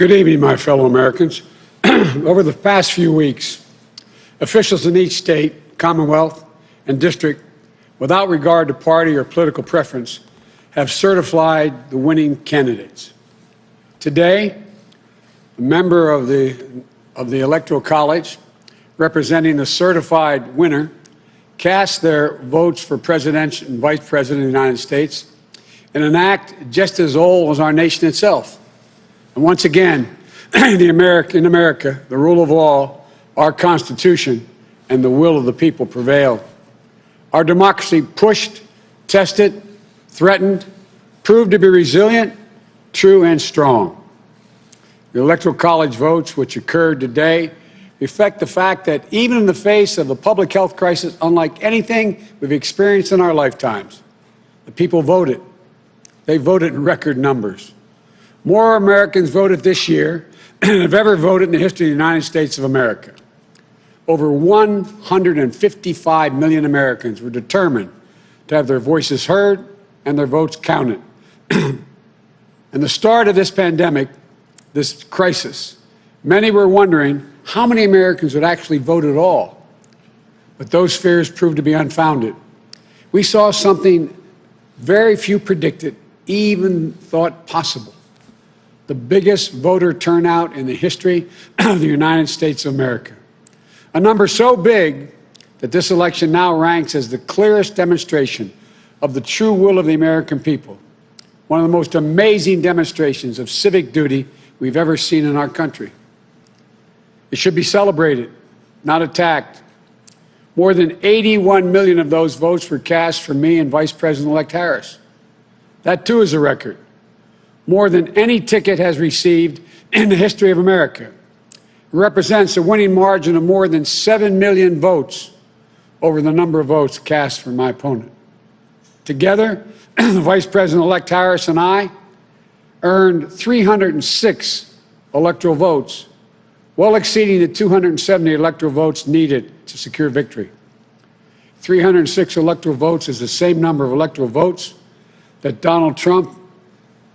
Good evening, my fellow Americans. Over the past few weeks, officials in each state, commonwealth, and district, without regard to party or political preference, have certified the winning candidates. Today, a member of the Electoral College, representing the certified winner, cast their votes for President and Vice President of the United States in an act just as old as our nation itself. And once again, in America, the rule of law, our Constitution, and the will of the people prevailed. Our democracy pushed, tested, threatened, proved to be resilient, true, and strong. The Electoral College votes, which occurred today, reflect the fact that even in the face of a public health crisis unlike anything we've experienced in our lifetimes, the people voted. They voted in record numbers. More Americans voted this year than have ever voted in the history of the United States of America. Over 155 million Americans were determined to have their voices heard and their votes counted. And the start of this pandemic, this crisis, many were wondering how many Americans would actually vote at all. But those fears proved to be unfounded. We saw something very few predicted, even thought possible. The biggest voter turnout in the history of the United States of America. A number so big that this election now ranks as the clearest demonstration of the true will of the American people. One of the most amazing demonstrations of civic duty we've ever seen in our country. It should be celebrated, not attacked. More than 81 million of those votes were cast for me and Vice President-elect Harris. That, too, is a record. More than any ticket has received in the history of America. It represents a winning margin of more than 7 million votes over the number of votes cast for my opponent. Together, the Vice President-elect Harris and I earned 306 electoral votes, well exceeding the 270 electoral votes needed to secure victory. 306 electoral votes is the same number of electoral votes that Donald Trump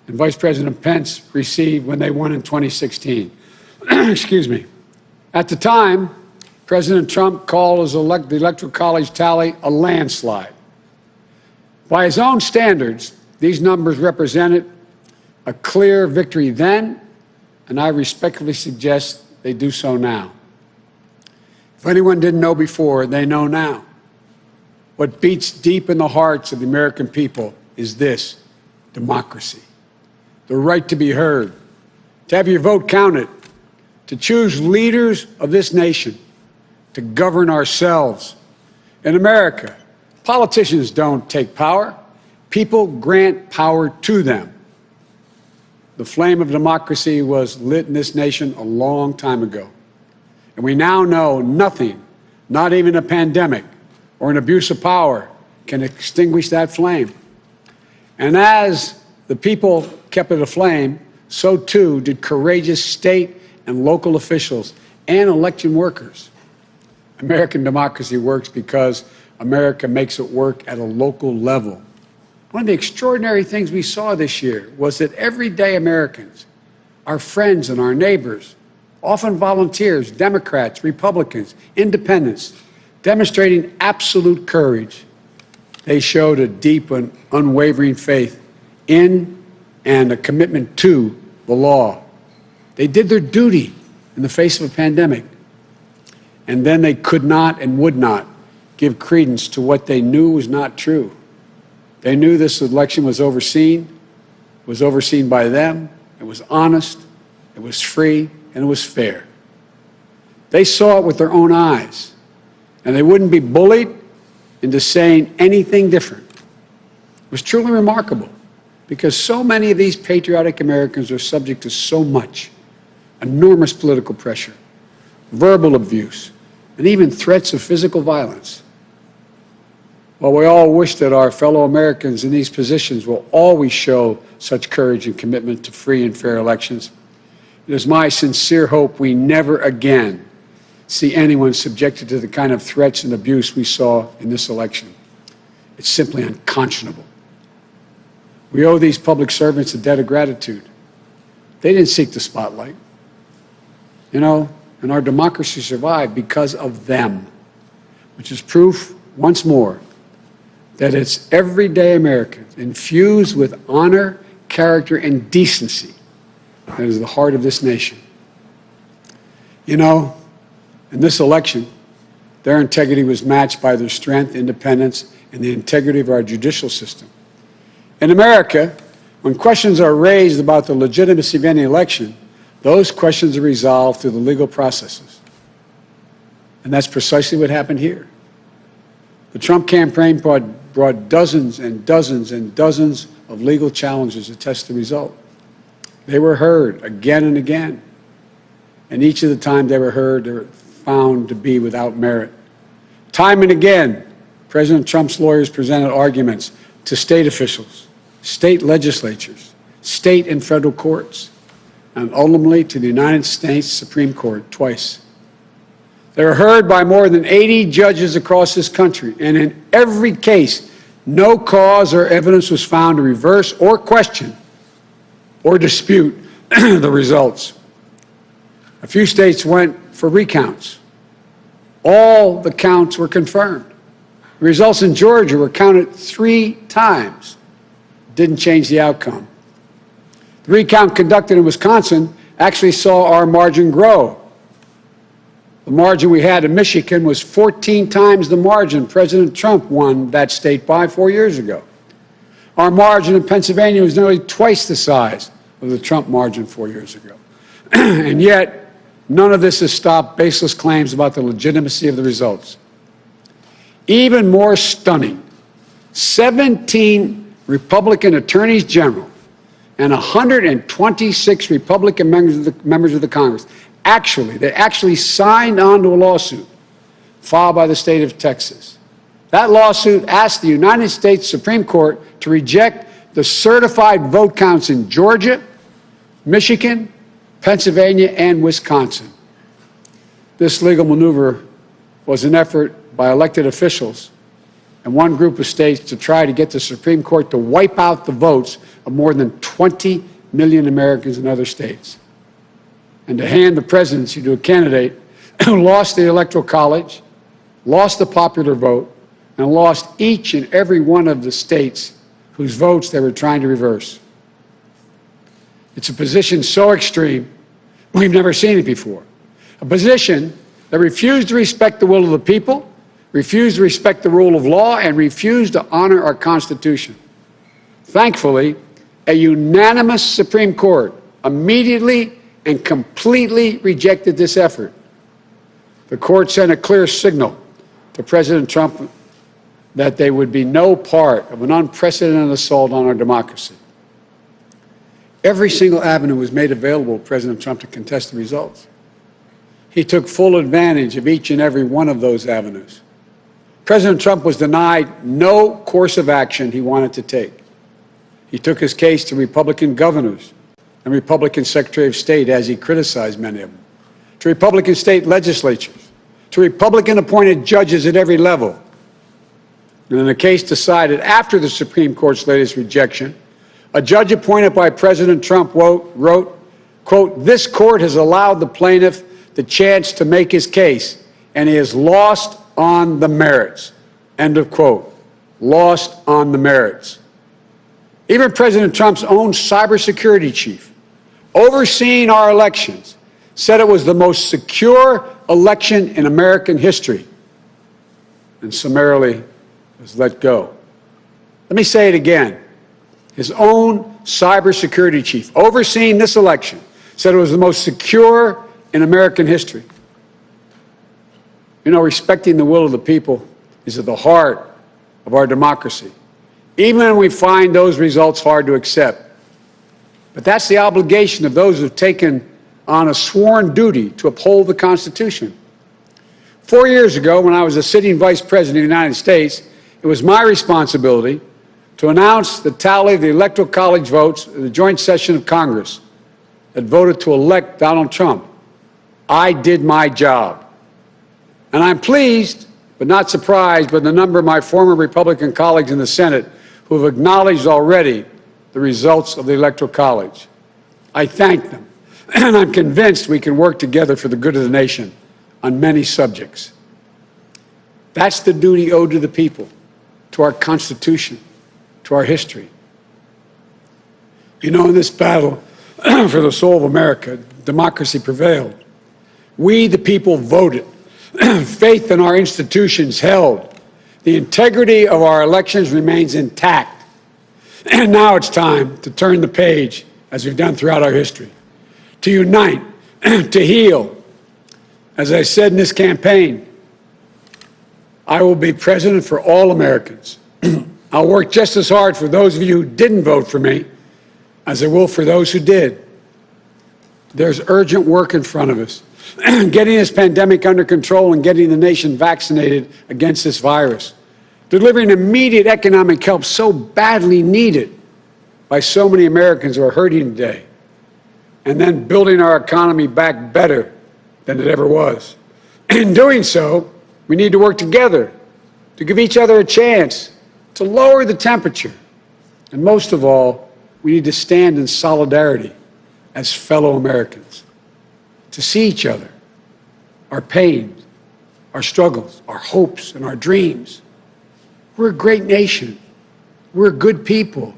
and Vice President Pence received when they won in 2016. Excuse me. At the time, President Trump called the Electoral College tally a landslide. By his own standards, these numbers represented a clear victory then, and I respectfully suggest they do so now. If anyone didn't know before, they know now. What beats deep in the hearts of the American people is this: democracy. The right to be heard, to have your vote counted, to choose leaders of this nation, to govern ourselves. In America, politicians don't take power. People grant power to them. The flame of democracy was lit in this nation a long time ago. And we now know nothing, not even a pandemic or an abuse of power, can extinguish that flame. And as the people kept it aflame, so too did courageous state and local officials and election workers. American democracy works because America makes it work at a local level. One of the extraordinary things we saw this year was that everyday Americans, our friends and our neighbors, often volunteers, Democrats, Republicans, independents, demonstrating absolute courage. They showed a deep and unwavering faith in and a commitment to the law. They did their duty in the face of a pandemic. And then they could not and would not give credence to what they knew was not true. They knew this election was overseen by them, it was honest, it was free, and it was fair. They saw it with their own eyes, and they wouldn't be bullied into saying anything different. It was truly remarkable, because so many of these patriotic Americans are subject to so much, enormous political pressure, verbal abuse, and even threats of physical violence. While we all wish that our fellow Americans in these positions will always show such courage and commitment to free and fair elections, it is my sincere hope we never again see anyone subjected to the kind of threats and abuse we saw in this election. It's simply unconscionable. We owe these public servants a debt of gratitude. They didn't seek the spotlight. You know, and our democracy survived because of them, which is proof, once more, that it's everyday Americans infused with honor, character, and decency that is the heart of this nation. You know, in this election, their integrity was matched by their strength, independence, and the integrity of our judicial system. In America, when questions are raised about the legitimacy of any election, those questions are resolved through the legal processes. And that's precisely what happened here. The Trump campaign brought dozens and dozens and dozens of legal challenges to test the result. They were heard again and again. And each of the times they were heard, they were found to be without merit. Time and again, President Trump's lawyers presented arguments to state officials, state legislatures, state and federal courts, and ultimately to the United States Supreme Court twice. They were heard by more than 80 judges across this country, and in every case, no cause or evidence was found to reverse or question or dispute the results. A few states went for recounts. All the counts were confirmed. The results in Georgia were counted 3 times. Didn't change the outcome. The recount conducted in Wisconsin actually saw our margin grow. The margin we had in Michigan was 14 times the margin President Trump won that state by 4 years ago. Our margin in Pennsylvania was nearly twice the size of the Trump margin 4 years ago. And yet, none of this has stopped baseless claims about the legitimacy of the results. Even more stunning, 17 Republican attorneys general and 126 Republican members of the Congress actually signed on to a lawsuit filed by the state of Texas. That lawsuit asked the United States Supreme Court to reject the certified vote counts in Georgia, Michigan, Pennsylvania, and Wisconsin. This legal maneuver was an effort by elected officials and one group of states to try to get the Supreme Court to wipe out the votes of more than 20 million Americans in other states, and to hand the presidency to a candidate who lost the Electoral College, lost the popular vote, and lost each and every one of the states whose votes they were trying to reverse. It's a position so extreme, we've never seen it before. A position that refused to respect the will of the people, refused to respect the rule of law, and refused to honor our Constitution. Thankfully, a unanimous Supreme Court immediately and completely rejected this effort. The court sent a clear signal to President Trump that there would be no part of an unprecedented assault on our democracy. Every single avenue was made available to President Trump to contest the results. He took full advantage of each and every one of those avenues. President Trump was denied no course of action he wanted to take. He took his case to Republican governors and Republican Secretary of State, as he criticized many of them, to Republican state legislatures, to Republican-appointed judges at every level. And in a case decided after the Supreme Court's latest rejection, a judge appointed by President Trump wrote, quote, "This court has allowed the plaintiff the chance to make his case, and he has lost on the merits," end of quote. Lost on the merits. Even President Trump's own cybersecurity chief, overseeing our elections, said it was the most secure election in American history, and summarily was let go. Let me say it again. His own cybersecurity chief, overseeing this election, said it was the most secure in American history. You know, respecting the will of the people is at the heart of our democracy, even when we find those results hard to accept. But that's the obligation of those who've taken on a sworn duty to uphold the Constitution. 4 years ago, when I was a sitting vice president of the United States, it was my responsibility to announce the tally of the Electoral College votes in the joint session of Congress that voted to elect Donald Trump. I did my job. And I'm pleased, but not surprised, by the number of my former Republican colleagues in the Senate who have acknowledged already the results of the Electoral College. I thank them, and I'm convinced we can work together for the good of the nation on many subjects. That's the duty owed to the people, to our Constitution, to our history. You know, in this battle for the soul of America, democracy prevailed. We, the people, voted. Faith in our institutions held. The integrity of our elections remains intact. And now it's time to turn the page, as we've done throughout our history, to unite, to heal. As I said in this campaign, I will be president for all Americans. I'll work just as hard for those of you who didn't vote for me as I will for those who did. There's urgent work in front of us. Getting this pandemic under control and getting the nation vaccinated against this virus. Delivering immediate economic help so badly needed by so many Americans who are hurting today. And then building our economy back better than it ever was. In doing so, we need to work together to give each other a chance to lower the temperature. And most of all, we need to stand in solidarity as fellow Americans, to see each other, our pains, our struggles, our hopes, and our dreams. We're a great nation. We're good people.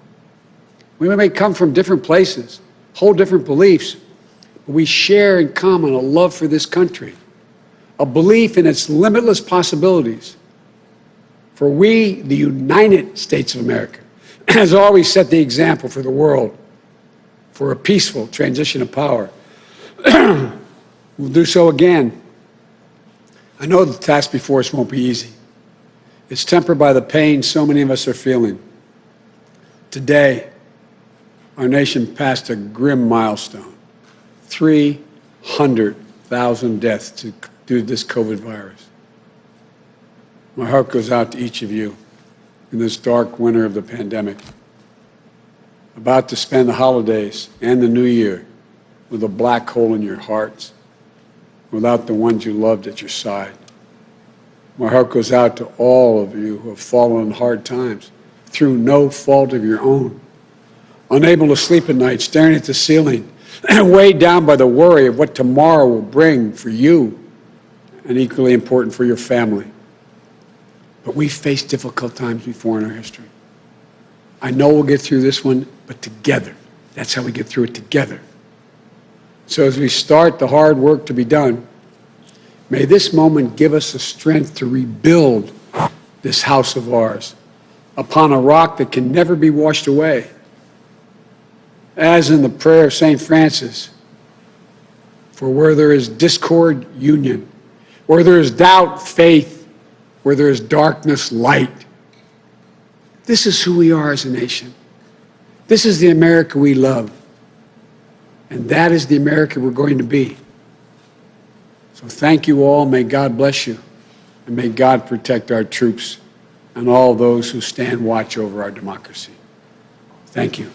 We may come from different places, hold different beliefs, but we share in common a love for this country, a belief in its limitless possibilities. For we, the United States of America, has always set the example for the world for a peaceful transition of power. We'll do so again. I know the task before us won't be easy. It's tempered by the pain so many of us are feeling. Today, our nation passed a grim milestone, 300,000 deaths due to this COVID virus. My heart goes out to each of you in this dark winter of the pandemic, about to spend the holidays and the new year with a black hole in your hearts, without the ones you loved at your side. My heart goes out to all of you who have fallen in hard times through no fault of your own, unable to sleep at night, staring at the ceiling, and weighed down by the worry of what tomorrow will bring for you, and equally important for your family. But we've faced difficult times before in our history. I know we'll get through this one, but together. That's how we get through it, together. So as we start the hard work to be done, may this moment give us the strength to rebuild this house of ours upon a rock that can never be washed away. As in the prayer of St. Francis, for where there is discord, union. Where there is doubt, faith. Where there is darkness, light. This is who we are as a nation. This is the America we love. And that is the America we're going to be. So thank you all. May God bless you. And may God protect our troops and all those who stand watch over our democracy. Thank you.